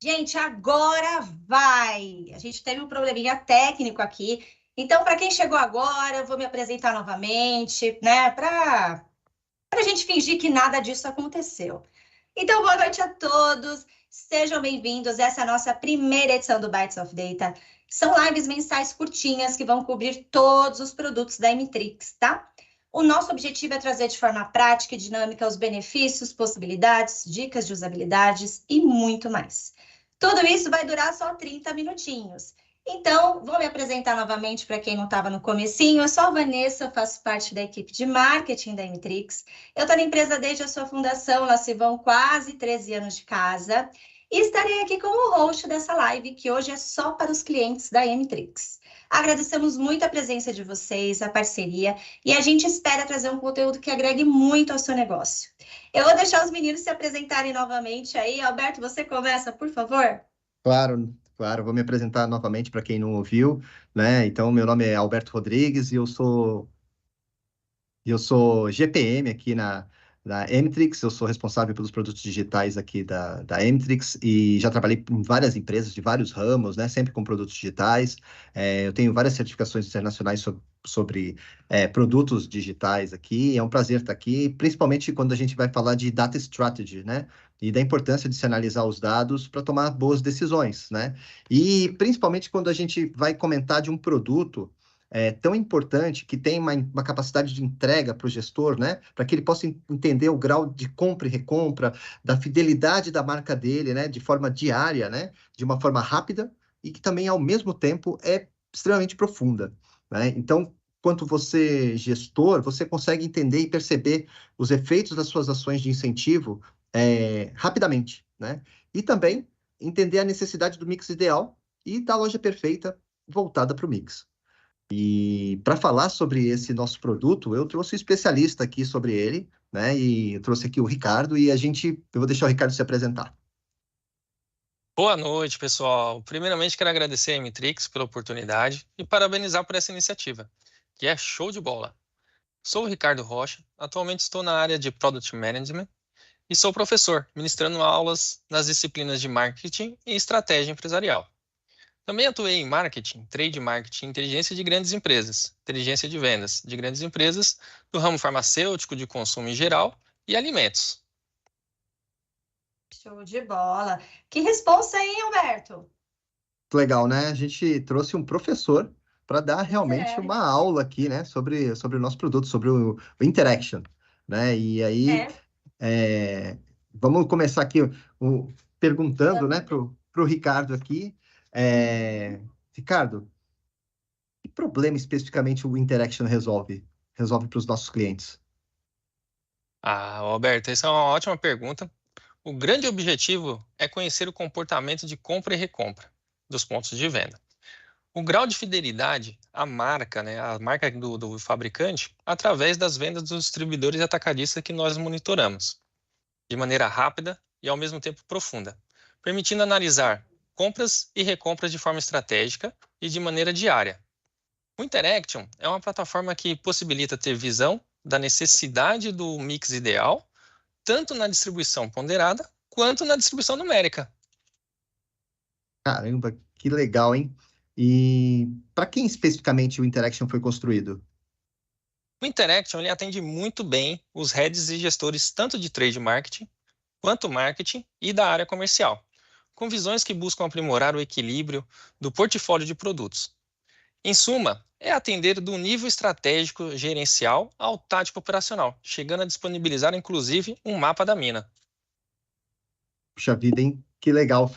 Gente, agora vai! A gente teve um probleminha técnico aqui. Então, para quem chegou agora, eu vou me apresentar novamente, né? Para a gente fingir que nada disso aconteceu. Então, boa noite a todos. Sejam bem-vindos. Essa é a nossa primeira edição do Bites of Data. São lives mensais curtinhas que vão cobrir todos os produtos da M-Trix, tá? O nosso objetivo é trazer de forma prática e dinâmica os benefícios, possibilidades, dicas de usabilidades e muito mais. Tudo isso vai durar só 30 minutinhos. Então, vou me apresentar novamente para quem não estava no comecinho. Eu sou a Vanessa, faço parte da equipe de marketing da M-Trix. Eu estou na empresa desde a sua fundação, lá se vão quase 13 anos de casa. E estarei aqui como host dessa live, que hoje é só para os clientes da M-Trix. Agradecemos muito a presença de vocês, a parceria, e a gente espera trazer um conteúdo que agregue muito ao seu negócio. Eu vou deixar os meninos se apresentarem novamente aí. Alberto, você começa, por favor? Claro, vou me apresentar novamente para quem não ouviu, né? Então, meu nome é Alberto Rodrigues e eu sou GPM aqui na M-Trix. Eu sou responsável pelos produtos digitais aqui da M-Trix e já trabalhei em várias empresas de vários ramos, né? Sempre com produtos digitais. Eu tenho várias certificações internacionais sobre produtos digitais aqui. É um prazer estar aqui, principalmente quando a gente vai falar de data strategy, né? E da importância de se analisar os dados para tomar boas decisões, né? E principalmente quando a gente vai comentar de um produto tão importante, que tem uma capacidade de entrega para o gestor, né? Para que ele possa entender o grau de compra e recompra, da fidelidade da marca dele, né? De forma diária, né? De uma forma rápida e que também, ao mesmo tempo, é extremamente profunda, né? Então, quanto você, gestor, você consegue entender e perceber os efeitos das suas ações de incentivo rapidamente, né? E também entender a necessidade do mix ideal e da loja perfeita voltada para o mix. E para falar sobre esse nosso produto, eu trouxe um especialista aqui sobre ele, né? E eu trouxe aqui o Ricardo e eu vou deixar o Ricardo se apresentar. Boa noite, pessoal. Primeiramente, quero agradecer a M-Trix pela oportunidade e parabenizar por essa iniciativa, que é show de bola. Sou o Ricardo Rocha, atualmente estou na área de Product Management e sou professor, ministrando aulas nas disciplinas de Marketing e Estratégia Empresarial. Também atuei em Marketing, Trade Marketing e Inteligência de Grandes Empresas, Inteligência de Vendas de Grandes Empresas, do ramo farmacêutico, de consumo em geral e alimentos. Show de bola. Que responsa aí, Alberto? Legal, né? A gente trouxe um professor para dar realmente uma aula aqui, né? Sobre o nosso produto, sobre o Interaction, né? E aí, vamos começar aqui perguntando, né? Pro Ricardo aqui. Ricardo, que problema especificamente o Interaction resolve para os nossos clientes? Alberto, essa é uma ótima pergunta. O grande objetivo é conhecer o comportamento de compra e recompra dos pontos de venda. O grau de fidelidade à marca, né, a marca do fabricante, através das vendas dos distribuidores e atacadistas que nós monitoramos, de maneira rápida e ao mesmo tempo profunda, permitindo analisar compras e recompras de forma estratégica e de maneira diária. O Interaction é uma plataforma que possibilita ter visão da necessidade do mix ideal, tanto na distribuição ponderada quanto na distribuição numérica. Caramba, que legal, hein? E para quem especificamente o Interaction foi construído? O Interaction ele atende muito bem os heads e gestores tanto de trade marketing quanto marketing e da área comercial, com visões que buscam aprimorar o equilíbrio do portfólio de produtos. Em suma, é atender do nível estratégico gerencial ao tático operacional, chegando a disponibilizar inclusive um mapa da mina. Puxa vida, hein? Que legal.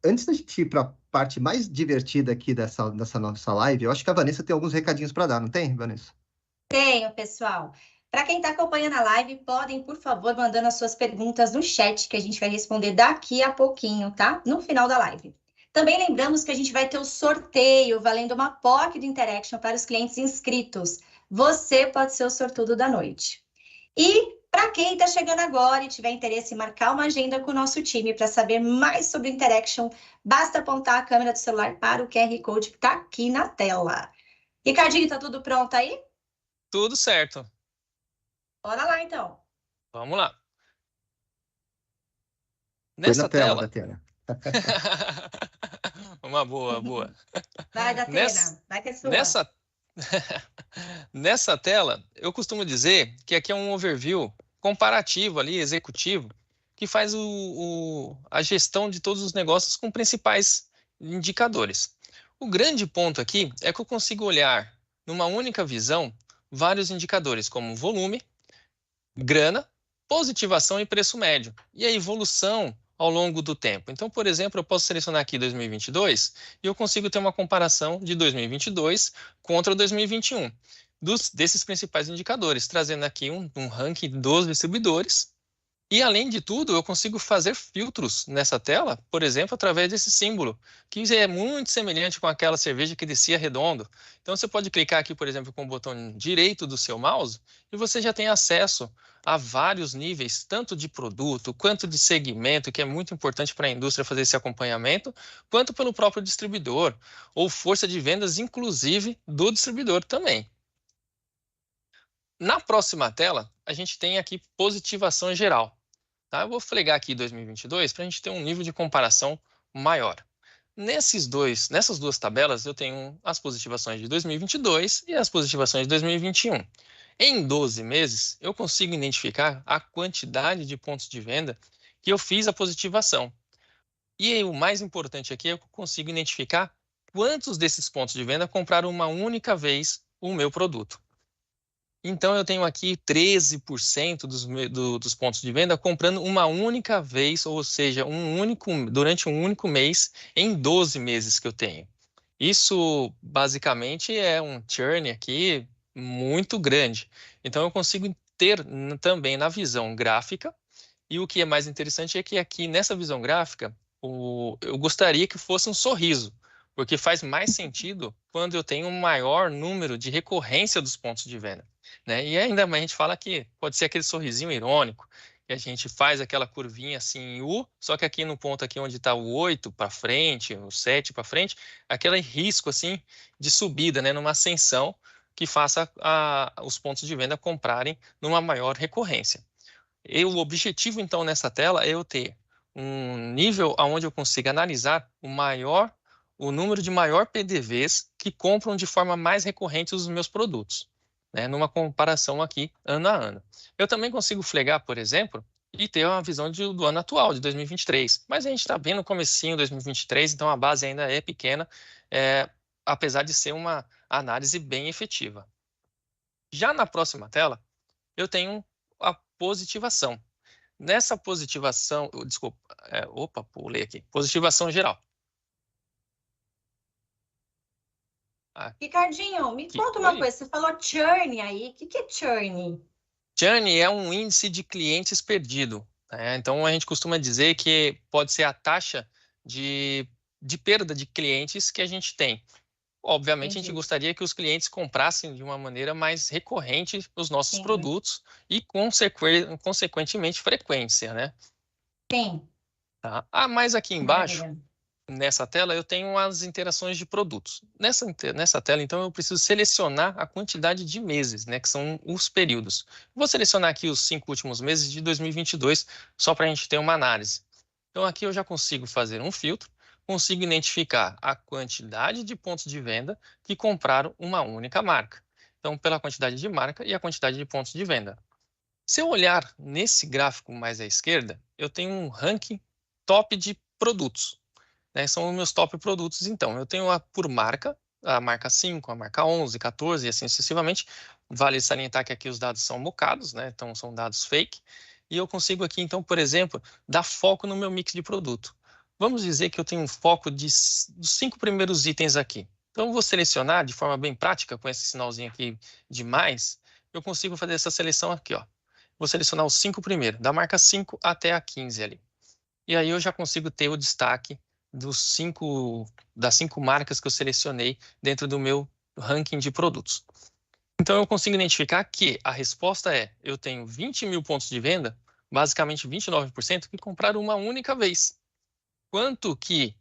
Antes da gente ir para a parte mais divertida aqui dessa nossa live, eu acho que a Vanessa tem alguns recadinhos para dar, não tem, Vanessa? Tenho, pessoal. Para quem está acompanhando a live, podem, por favor, mandando as suas perguntas no chat, que a gente vai responder daqui a pouquinho, tá? No final da live. Também lembramos que a gente vai ter o sorteio valendo uma POC do Interaction para os clientes inscritos. Você pode ser o sortudo da noite. E para quem está chegando agora e tiver interesse em marcar uma agenda com o nosso time para saber mais sobre o Interaction, basta apontar a câmera do celular para o QR Code que está aqui na tela. Ricardinho, tá tudo pronto aí? Tudo certo. Bora lá, então. Vamos lá. Foi na Nessa tela tela, da tela. Uma boa, boa. Vai, Datena, vai que é sua. Nessa tela, eu costumo dizer que aqui é um overview comparativo ali, executivo, que faz a gestão de todos os negócios com principais indicadores. O grande ponto aqui é que eu consigo olhar numa única visão vários indicadores, como volume, grana, positivação e preço médio, e a evolução ao longo do tempo. Então, por exemplo, eu posso selecionar aqui 2022 e eu consigo ter uma comparação de 2022 contra 2021, desses principais indicadores, trazendo aqui um ranking dos distribuidores. E, além de tudo, eu consigo fazer filtros nessa tela, por exemplo, através desse símbolo, que é muito semelhante com aquela cerveja que descia redondo. Então, você pode clicar aqui, por exemplo, com o botão direito do seu mouse e você já tem acesso a vários níveis, tanto de produto, quanto de segmento, que é muito importante para a indústria fazer esse acompanhamento, quanto pelo próprio distribuidor, ou força de vendas, inclusive, do distribuidor também. Na próxima tela, a gente tem aqui positivação geral. Tá? Eu vou flegar aqui 2022 para a gente ter um nível de comparação maior. Nessas duas tabelas, eu tenho as positivações de 2022 e as positivações de 2021. Em 12 meses, eu consigo identificar a quantidade de pontos de venda que eu fiz a positivação. E o mais importante aqui é que eu consigo identificar quantos desses pontos de venda compraram uma única vez o meu produto. Então, eu tenho aqui 13% dos pontos de venda comprando uma única vez, ou seja, durante um único mês, em 12 meses que eu tenho. Isso, basicamente, é um churn aqui muito grande. Então, eu consigo ter também na visão gráfica, e o que é mais interessante é que aqui nessa visão gráfica, eu gostaria que fosse um sorriso, porque faz mais sentido quando eu tenho um maior número de recorrência dos pontos de venda. Né? E ainda mais a gente fala que pode ser aquele sorrisinho irônico, que a gente faz aquela curvinha assim em U, só que aqui no ponto aqui onde está o 8 para frente, o 7 para frente, aquele risco assim de subida, né? Numa ascensão que faça os pontos de venda comprarem numa maior recorrência. E o objetivo, então, nessa tela é eu ter um nível onde eu consiga analisar o número de maior PDVs que compram de forma mais recorrente os meus produtos, né, numa comparação aqui ano a ano. Eu também consigo flegar, por exemplo, e ter uma visão do ano atual, de 2023. Mas a gente está bem no comecinho de 2023, então a base ainda é pequena, apesar de ser uma análise bem efetiva. Já na próxima tela, eu tenho a positivação. Nessa positivação, desculpa, pulei aqui. Positivação geral. Ricardinho, me conta uma coisa. Você falou churn aí. O que é churn? Churn é um índice de clientes perdido. Né? Então, a gente costuma dizer que pode ser a taxa de perda de clientes que a gente tem. Obviamente, Entendi. A gente gostaria que os clientes comprassem de uma maneira mais recorrente os nossos produtos e, consequentemente, frequência, né? Sim. Tá? Mas aqui embaixo, nessa tela, eu tenho as interações de produtos. Nessa tela, então, eu preciso selecionar a quantidade de meses, né? Que são os períodos. Vou selecionar aqui os 5 últimos meses de 2022, só para a gente ter uma análise. Então, aqui eu já consigo fazer um filtro. Consigo identificar a quantidade de pontos de venda que compraram uma única marca. Então, pela quantidade de marca e a quantidade de pontos de venda. Se eu olhar nesse gráfico mais à esquerda, eu tenho um ranking top de produtos. Né? São os meus top produtos, então. Eu tenho por marca, a marca 5, a marca 11, 14 e assim sucessivamente. Vale salientar que aqui os dados são mocados, né? Então são dados fake. E eu consigo aqui, então, por exemplo, dar foco no meu mix de produto. Vamos dizer que eu tenho um foco dos 5 primeiros itens aqui. Então, eu vou selecionar de forma bem prática, com esse sinalzinho aqui de mais, eu consigo fazer essa seleção aqui, ó. Vou selecionar os 5 primeiros, da marca 5 até a 15 ali. E aí eu já consigo ter o destaque das 5 marcas que eu selecionei dentro do meu ranking de produtos. Então, eu consigo identificar que a resposta é, eu tenho 20 mil pontos de venda, basicamente 29%, que compraram uma única vez. Quanto que,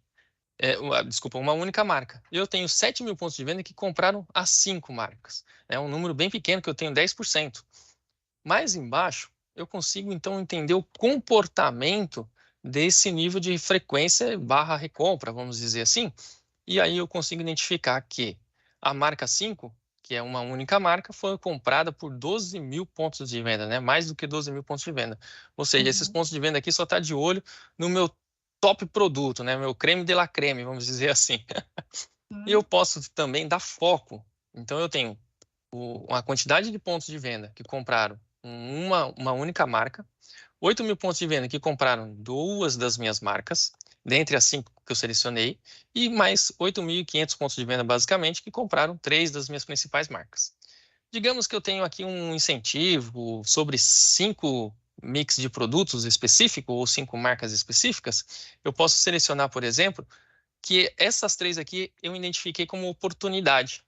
uma única marca. Eu tenho 7 mil pontos de venda que compraram as 5 marcas. É um número bem pequeno, que eu tenho 10%. Mais embaixo, eu consigo, então, entender o comportamento desse nível de frequência barra recompra, vamos dizer assim. E aí eu consigo identificar que a marca 5, que é uma única marca, foi comprada por 12 mil pontos de venda, né? Mais do que 12 mil pontos de venda. Ou seja, esses pontos de venda aqui só tá de olho no meu top produto, né? Meu creme de la creme, vamos dizer assim. E eu posso também dar foco. Então eu tenho uma quantidade de pontos de venda que compraram uma única marca, 8 mil pontos de venda que compraram 2 das minhas marcas, dentre as 5 que eu selecionei, e mais 8.500 pontos de venda, basicamente, que compraram 3 das minhas principais marcas. Digamos que eu tenho aqui um incentivo sobre 5 mix de produtos específico ou 5 marcas específicas. Eu posso selecionar, por exemplo, que essas 3 aqui eu identifiquei como oportunidade.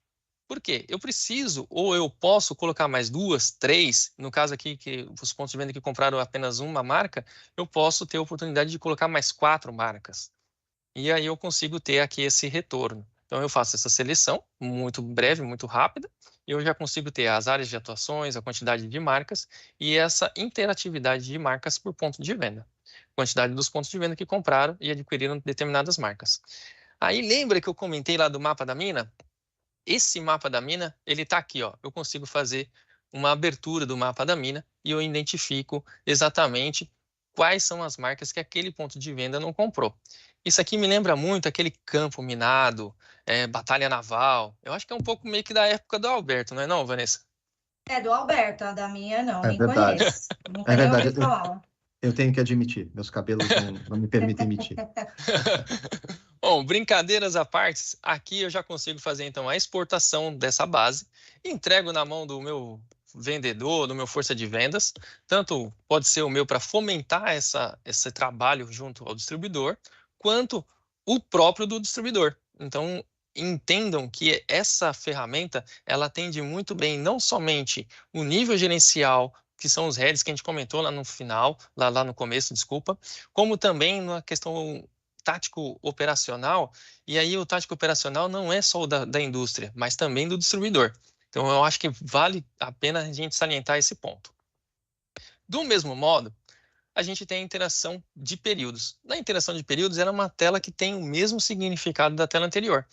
Por quê? Eu preciso ou eu posso colocar mais 2, 3, no caso aqui que os pontos de venda que compraram apenas uma marca, eu posso ter a oportunidade de colocar mais 4 marcas. E aí eu consigo ter aqui esse retorno. Então eu faço essa seleção muito breve, muito rápida, e eu já consigo ter as áreas de atuações, a quantidade de marcas e essa interatividade de marcas por ponto de venda. Quantidade dos pontos de venda que compraram e adquiriram determinadas marcas. Aí lembra que eu comentei lá do mapa da mina? Esse mapa da mina, ele está aqui, ó. Eu consigo fazer uma abertura do mapa da mina e eu identifico exatamente quais são as marcas que aquele ponto de venda não comprou. Isso aqui me lembra muito aquele campo minado, batalha naval. Eu acho que é um pouco meio que da época do Alberto, não é não, Vanessa? É do Alberto, a da minha não, É nem verdade. conheço. Nunca É nem verdade. ouvi falar. Eu tenho que admitir, meus cabelos não me permitem mentir. Bom, brincadeiras à parte, aqui eu já consigo fazer então a exportação dessa base, entrego na mão do meu vendedor, do meu força de vendas, tanto pode ser o meu para fomentar esse trabalho junto ao distribuidor, quanto o próprio do distribuidor. Então, entendam que essa ferramenta, ela atende muito bem não somente o nível gerencial, que são os heads que a gente comentou lá no final, lá no começo, desculpa, como também na questão tático operacional, e aí o tático operacional não é só o da indústria, mas também do distribuidor. Então eu acho que vale a pena a gente salientar esse ponto. Do mesmo modo, a gente tem a interação de períodos. Na interação de períodos, ela é uma tela que tem o mesmo significado da tela anterior.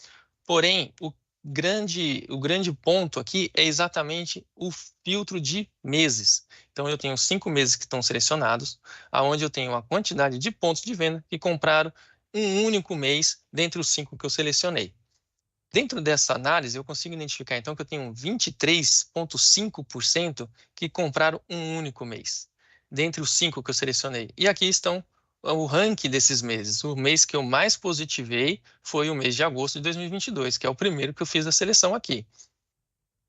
Porém, o grande ponto aqui é exatamente o filtro de meses. Então, eu tenho 5 meses que estão selecionados, aonde eu tenho a quantidade de pontos de venda que compraram um único mês dentre os 5 que eu selecionei. Dentro dessa análise, eu consigo identificar, então, que eu tenho 23,5% que compraram um único mês, dentre os 5 que eu selecionei. E aqui estão o ranking desses meses. O mês que eu mais positivei foi o mês de agosto de 2022, que é o primeiro que eu fiz a seleção aqui.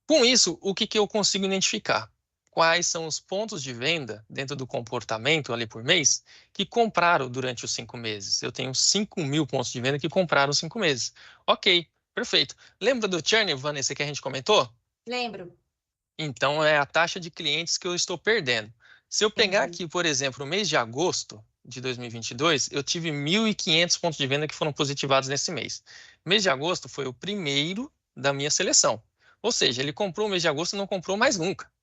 Com isso, o que eu consigo identificar? Quais são os pontos de venda dentro do comportamento ali por mês que compraram durante os 5 meses? Eu tenho 5 mil pontos de venda que compraram os 5 meses. Ok, perfeito. Lembra do churn, Vanessa, que a gente comentou? Lembro. Então, é a taxa de clientes que eu estou perdendo. Se eu pegar aqui, por exemplo, o mês de agosto de 2022, eu tive 1.500 pontos de venda que foram positivados nesse mês. O mês de agosto foi o primeiro da minha seleção. Ou seja, ele comprou o mês de agosto e não comprou mais nunca.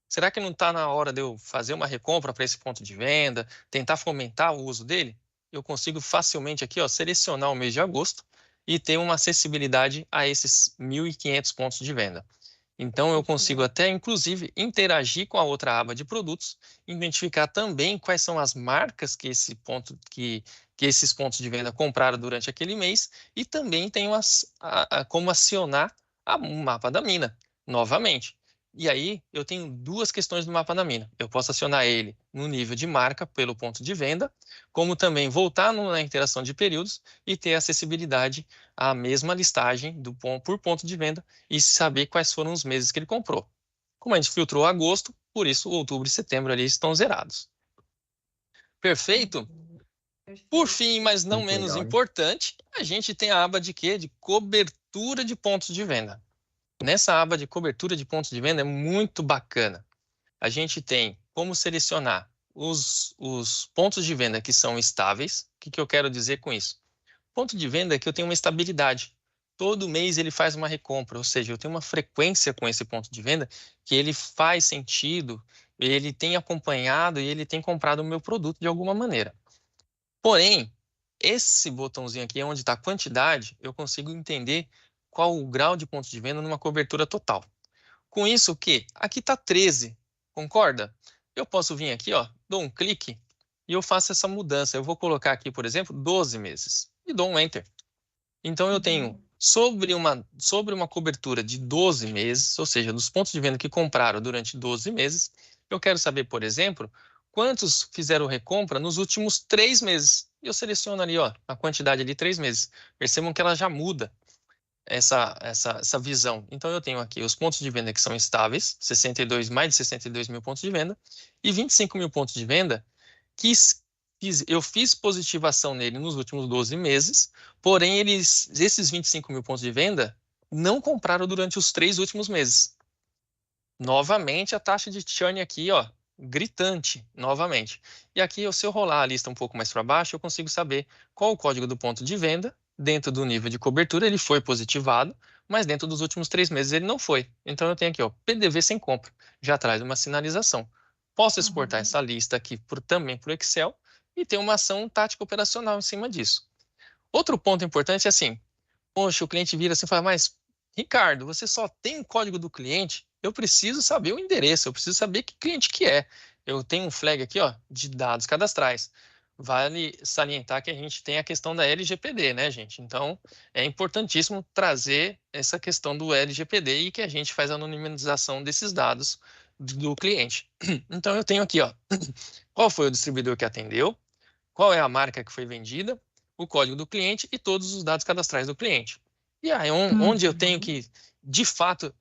Será que não está na hora de eu fazer uma recompra para esse ponto de venda, tentar fomentar o uso dele? Eu consigo facilmente aqui, ó, selecionar o mês de agosto e ter uma acessibilidade a esses 1.500 pontos de venda. Então, eu consigo até, inclusive, interagir com a outra aba de produtos, identificar também quais são as marcas que esses pontos de venda compraram durante aquele mês e também tenho como acionar o mapa da mina, novamente. E aí, eu tenho 2 questões do mapa da mina. Eu posso acionar ele no nível de marca, pelo ponto de venda, como também voltar na interação de períodos e ter acessibilidade à mesma listagem por ponto de venda e saber quais foram os meses que ele comprou. Como a gente filtrou agosto, por isso outubro e setembro ali estão zerados. Perfeito? Por fim, mas não menos importante, a gente tem a aba de quê? De cobertura de pontos de venda. Nessa aba de cobertura de pontos de venda é muito bacana. A gente tem como selecionar os pontos de venda que são estáveis. O que eu quero dizer com isso? Ponto de venda é que eu tenho uma estabilidade. Todo mês ele faz uma recompra, ou seja, eu tenho uma frequência com esse ponto de venda que ele faz sentido, ele tem acompanhado e ele tem comprado o meu produto de alguma maneira. Porém, esse botãozinho aqui, onde está a quantidade, eu consigo entender qual o grau de pontos de venda numa cobertura total. Com isso, o quê? Aqui está 13, concorda? Eu posso vir aqui, ó, dou um clique e eu faço essa mudança. Eu vou colocar aqui, por exemplo, 12 meses e dou um Enter. Então, eu tenho sobre uma cobertura de 12 meses, ou seja, dos pontos de venda que compraram durante 12 meses, eu quero saber, por exemplo, quantos fizeram recompra nos últimos 3 meses. E eu seleciono ali, ó, a quantidade de 3 meses. Percebam que ela já muda essa visão. Então, eu tenho aqui os pontos de venda que são estáveis, mais de 62 mil pontos de venda, e 25 mil pontos de venda que eu fiz positivação nele nos últimos 12 meses, porém, esses 25 mil pontos de venda não compraram durante os 3 últimos meses. Novamente, a taxa de churn aqui, ó, gritante, novamente. E aqui, se eu rolar a lista um pouco mais para baixo, eu consigo saber qual o código do ponto de venda. Dentro do nível de cobertura, ele foi positivado, mas dentro dos últimos 3 meses ele não foi. Então, eu tenho aqui, ó, PDV sem compra. Já traz uma sinalização. Posso exportar essa lista aqui também para o Excel e ter uma ação tática operacional em cima disso. Outro ponto importante é assim, poxa, o cliente vira assim e fala, mas, Ricardo, você só tem o código do cliente? Eu preciso saber o endereço, eu preciso saber que cliente que é. Eu tenho um flag aqui, ó, de dados cadastrais. Vale salientar que a gente tem a questão da LGPD, né, gente? Então, é importantíssimo trazer essa questão do LGPD e que a gente faz a anonimização desses dados do cliente. Então, eu tenho aqui, ó, qual foi o distribuidor que atendeu, qual é a marca que foi vendida, o código do cliente e todos os dados cadastrais do cliente. E aí, onde eu tenho que, de fato,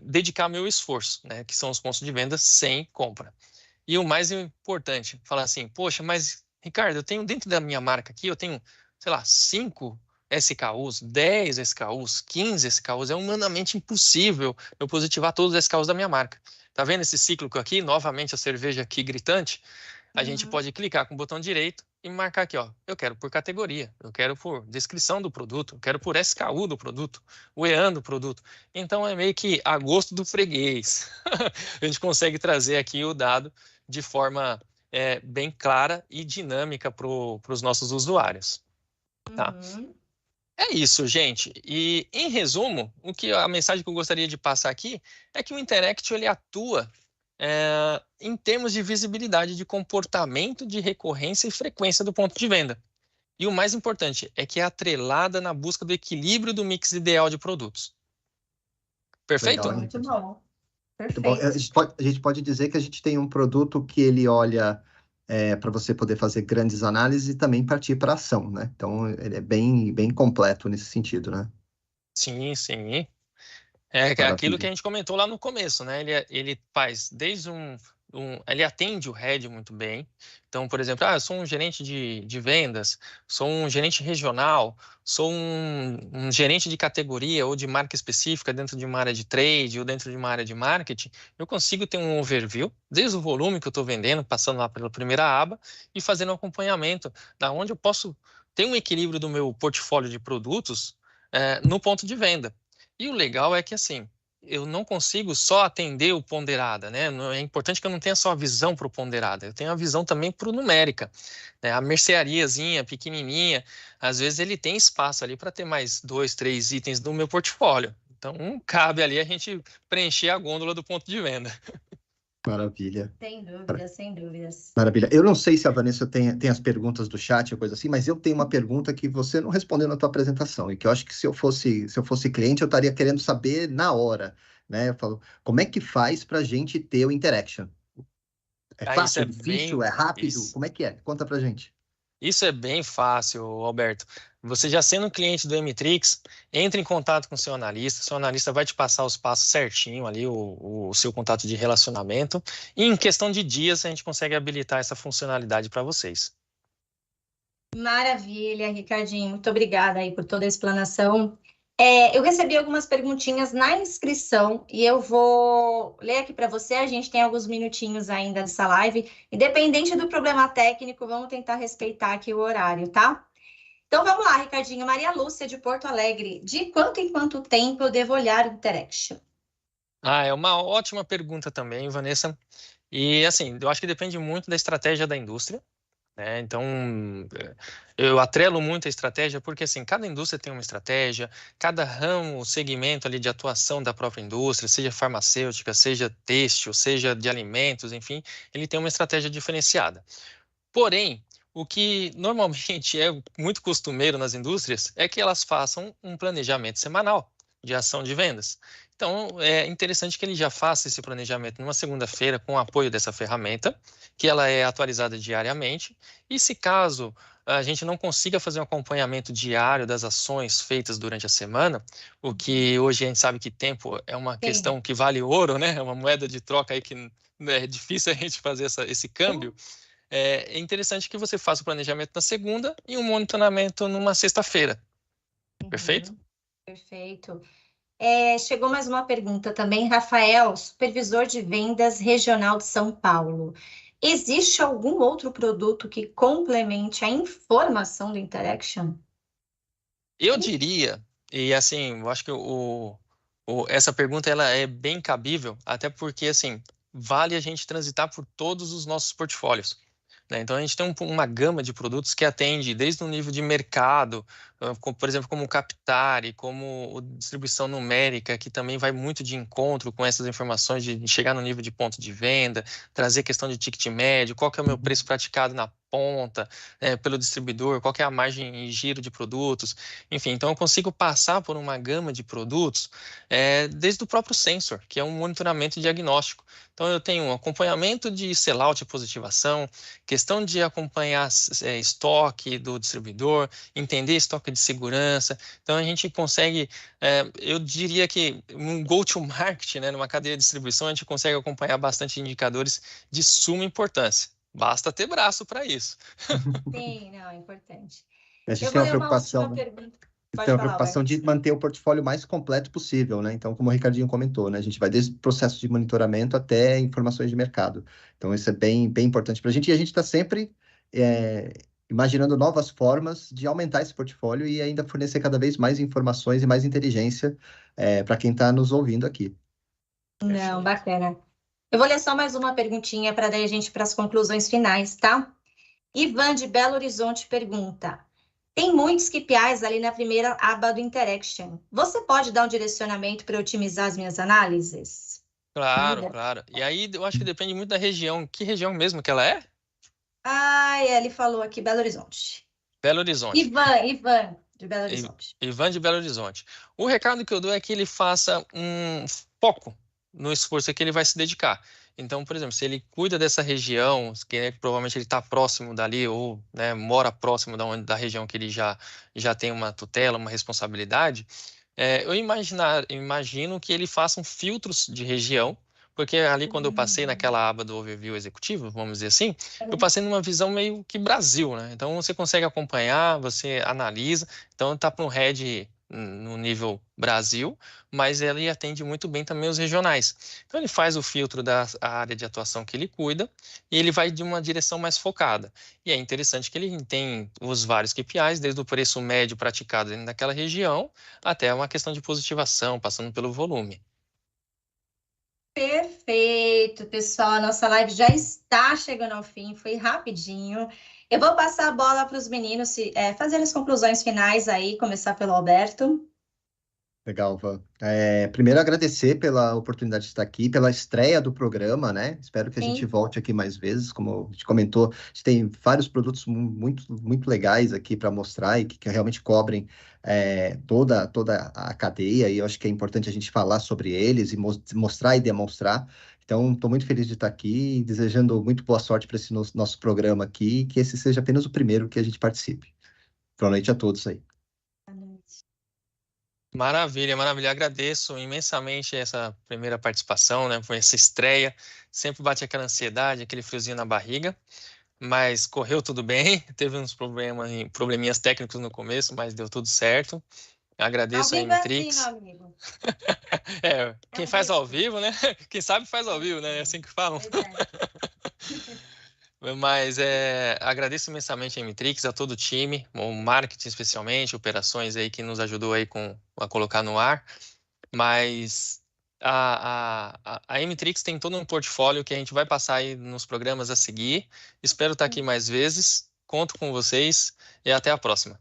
dedicar meu esforço, né, que são os pontos de venda sem compra. E o mais importante, falar assim, poxa, mas, Ricardo, eu tenho dentro da minha marca aqui, eu tenho, sei lá, 5 SKUs, 10 SKUs, 15 SKUs, é humanamente impossível eu positivar todos os SKUs da minha marca. Tá vendo esse ciclo aqui? Novamente a cerveja aqui gritante. A gente pode clicar com o botão direito e marcar aqui, ó, eu quero por categoria, eu quero por descrição do produto, eu quero por SKU do produto, o EAN do produto. Então, é meio que a gosto do freguês. A gente consegue trazer aqui o dado de forma bem clara e dinâmica para os nossos usuários. Tá? É isso, gente. E, em resumo, a mensagem que eu gostaria de passar aqui é que o Interact ele atua em termos de visibilidade de comportamento, de recorrência e frequência do ponto de venda. E o mais importante é que é atrelada na busca do equilíbrio do mix ideal de produtos. Perfeito? Legal, Muito bom. Muito bom. Perfeito. A gente pode dizer que a gente tem um produto que ele olha para você poder fazer grandes análises e também partir para ação, né? Então, ele é bem completo nesse sentido, né? Sim, sim. É aquilo que a gente comentou lá no começo, né? Ele faz desde ele atende o head muito bem. Então, por exemplo, eu sou um gerente de vendas, sou um gerente regional, sou um gerente de categoria ou de marca específica dentro de uma área de trade ou dentro de uma área de marketing. Eu consigo ter um overview, desde o volume que eu estou vendendo, passando lá pela primeira aba e fazendo um acompanhamento da onde eu posso ter um equilíbrio do meu portfólio de produtos no ponto de venda. E o legal é que, assim, eu não consigo só atender o ponderada, né? É importante que eu não tenha só a visão para o ponderada, eu tenho a visão também para o numérica. Né? A merceariazinha, pequenininha, às vezes ele tem espaço ali para ter mais 2, 3 itens no meu portfólio. Então, cabe ali a gente preencher a gôndola do ponto de venda. Maravilha. Sem dúvidas, sem dúvidas. Maravilha. Eu não sei se a Vanessa tem as perguntas do chat ou coisa assim, mas eu tenho uma pergunta que você não respondeu na tua apresentação e que eu acho que se eu fosse cliente, eu estaria querendo saber na hora, né? Eu falo, como é que faz para a gente ter o interaction? É fácil, é difícil, é rápido? Como é que é? Conta pra gente. Isso é bem fácil, Alberto. Você já sendo um cliente do Emitrix, entre em contato com o seu analista vai te passar os passos certinho ali, o seu contato de relacionamento, e em questão de dias a gente consegue habilitar essa funcionalidade para vocês. Maravilha, Ricardinho. Muito obrigada aí por toda a explanação. Eu recebi algumas perguntinhas na inscrição e eu vou ler aqui para você. A gente tem alguns minutinhos ainda dessa live. Independente do problema técnico, vamos tentar respeitar aqui o horário, tá? Então, vamos lá, Ricardinho. Maria Lúcia, de Porto Alegre. De quanto em quanto tempo eu devo olhar o Interaction? É uma ótima pergunta também, Vanessa. E, assim, eu acho que depende muito da estratégia da indústria. né? Então, eu atrelo muito a estratégia porque, assim, cada indústria tem uma estratégia, cada ramo, segmento ali de atuação da própria indústria, seja farmacêutica, seja têxtil, seja de alimentos, enfim, ele tem uma estratégia diferenciada. Porém, o que normalmente é muito costumeiro nas indústrias é que elas façam um planejamento semanal de ação de vendas. Então, é interessante que ele já faça esse planejamento numa segunda-feira com o apoio dessa ferramenta, que ela é atualizada diariamente. E se caso a gente não consiga fazer um acompanhamento diário das ações feitas durante a semana, o que hoje a gente sabe que tempo é uma Sim. questão que vale ouro, né? É uma moeda de troca aí que é difícil a gente fazer esse câmbio. É interessante que você faça o planejamento na segunda e um monitoramento numa sexta-feira. Perfeito? Uhum. Perfeito. Chegou mais uma pergunta também, Rafael, supervisor de vendas regional de São Paulo. Existe algum outro produto que complemente a informação do Interaction? Eu diria, e assim, eu acho que essa pergunta ela é bem cabível, até porque assim, vale a gente transitar por todos os nossos portfólios, né? Então a gente tem uma gama de produtos que atende desde o nível de mercado, por exemplo, como o Captare, como distribuição numérica, que também vai muito de encontro com essas informações de chegar no nível de ponto de venda, trazer questão de ticket médio, qual que é o meu preço praticado na ponta, pelo distribuidor, qual que é a margem e giro de produtos, enfim, então eu consigo passar por uma gama de produtos desde o próprio sensor, que é um monitoramento diagnóstico. Então eu tenho um acompanhamento de sellout e positivação, questão de acompanhar estoque do distribuidor, entender estoque de segurança. Então a gente consegue, eu diria que um go-to-market, né, numa cadeia de distribuição, a gente consegue acompanhar bastante indicadores de suma importância. Basta ter braço para isso. Sim, não, é importante. A gente Eu tem vou uma ler uma preocupação, última né? pergunta. Tem Pode uma falar, preocupação Alberto. de manter o portfólio mais completo possível, né? Então, como o Ricardinho comentou, né? A gente vai desde o processo de monitoramento até informações de mercado. Então, isso é bem, bem importante para a gente. E a gente está sempre imaginando novas formas de aumentar esse portfólio e ainda fornecer cada vez mais informações e mais inteligência para quem está nos ouvindo aqui. Não, Perfeito. bacana. Eu vou ler só mais uma perguntinha para daí a gente para as conclusões finais, tá? Ivan de Belo Horizonte pergunta: tem muitos KPIs ali na primeira aba do Interaction. Você pode dar um direcionamento para otimizar as minhas análises? Claro, Manda. claro. E aí eu acho que depende muito da região. Que região mesmo que ela é? Ele falou aqui Belo Horizonte. Belo Horizonte. Ivan de Belo I- Horizonte. Ivan de Belo Horizonte. O recado que eu dou é que ele faça um foco no esforço que ele vai se dedicar. Então, por exemplo, se ele cuida dessa região, provavelmente ele está próximo dali ou, né, mora próximo da região que ele já tem uma tutela, uma responsabilidade, eu imagino que ele faça um filtros de região, porque ali quando eu passei naquela aba do overview executivo, vamos dizer assim, eu passei numa visão meio que Brasil, né? Então você consegue acompanhar, você analisa, então está para um head no nível Brasil, mas ele atende muito bem também os regionais. Então ele faz o filtro da área de atuação que ele cuida e ele vai de uma direção mais focada. E é interessante que ele tem os vários KPIs, desde o preço médio praticado dentro daquela região até uma questão de positivação, passando pelo volume. Perfeito, pessoal. A nossa live já está chegando ao fim, foi rapidinho. Eu vou passar a bola para os meninos fazerem as conclusões finais aí, começar pelo Alberto. Legal, Van. Primeiro, agradecer pela oportunidade de estar aqui, pela estreia do programa, né? Espero que a gente Sim. volte aqui mais vezes. Como a gente comentou, a gente tem vários produtos muito, muito legais aqui para mostrar e que realmente cobrem toda a cadeia. E eu acho que é importante a gente falar sobre eles e mostrar e demonstrar. Então, estou muito feliz de estar aqui e desejando muito boa sorte para esse nosso programa aqui e que esse seja apenas o primeiro que a gente participe. Boa noite a todos aí. Maravilha, maravilha. Agradeço imensamente essa primeira participação, né? Foi essa estreia. Sempre bate aquela ansiedade, aquele friozinho na barriga, mas correu tudo bem. Teve uns probleminhas técnicos no começo, mas deu tudo certo. Ao Agradeço a vivo é assim, meu Emitrix. amigo. Quem Ao faz ao vivo. vivo, né? Quem sabe faz ao vivo, né? É assim que falam. Pois é. Mas agradeço imensamente a Emitrix, a todo o time, o marketing especialmente, operações aí que nos ajudou aí a colocar no ar. Mas A M-Trix tem todo um portfólio que a gente vai passar aí nos programas a seguir. Espero estar aqui mais vezes. Conto com vocês e até a próxima.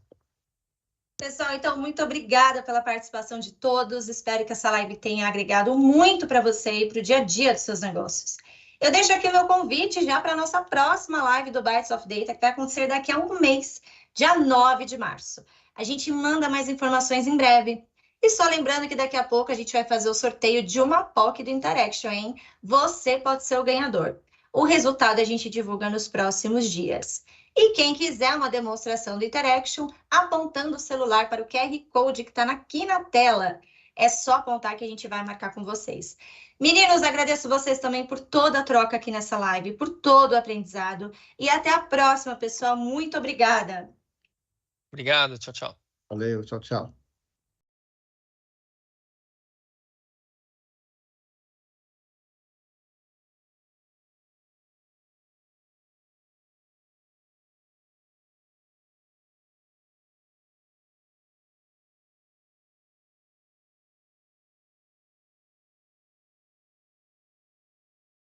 Pessoal, então, muito obrigada pela participação de todos. Espero que essa live tenha agregado muito para você e para o dia a dia dos seus negócios. Eu deixo aqui o meu convite já para a nossa próxima live do Bites of Data, que vai acontecer daqui a um mês, dia 9 de março. A gente manda mais informações em breve. E só lembrando que daqui a pouco a gente vai fazer o sorteio de uma POC do Interaction, hein? Você pode ser o ganhador. O resultado a gente divulga nos próximos dias. E quem quiser uma demonstração do Interaction, apontando o celular para o QR Code que está aqui na tela, é só apontar que a gente vai marcar com vocês. Meninos, agradeço vocês também por toda a troca aqui nessa live, por todo o aprendizado. E até a próxima, pessoal. Muito obrigada. Obrigado, tchau, tchau. Valeu, tchau, tchau.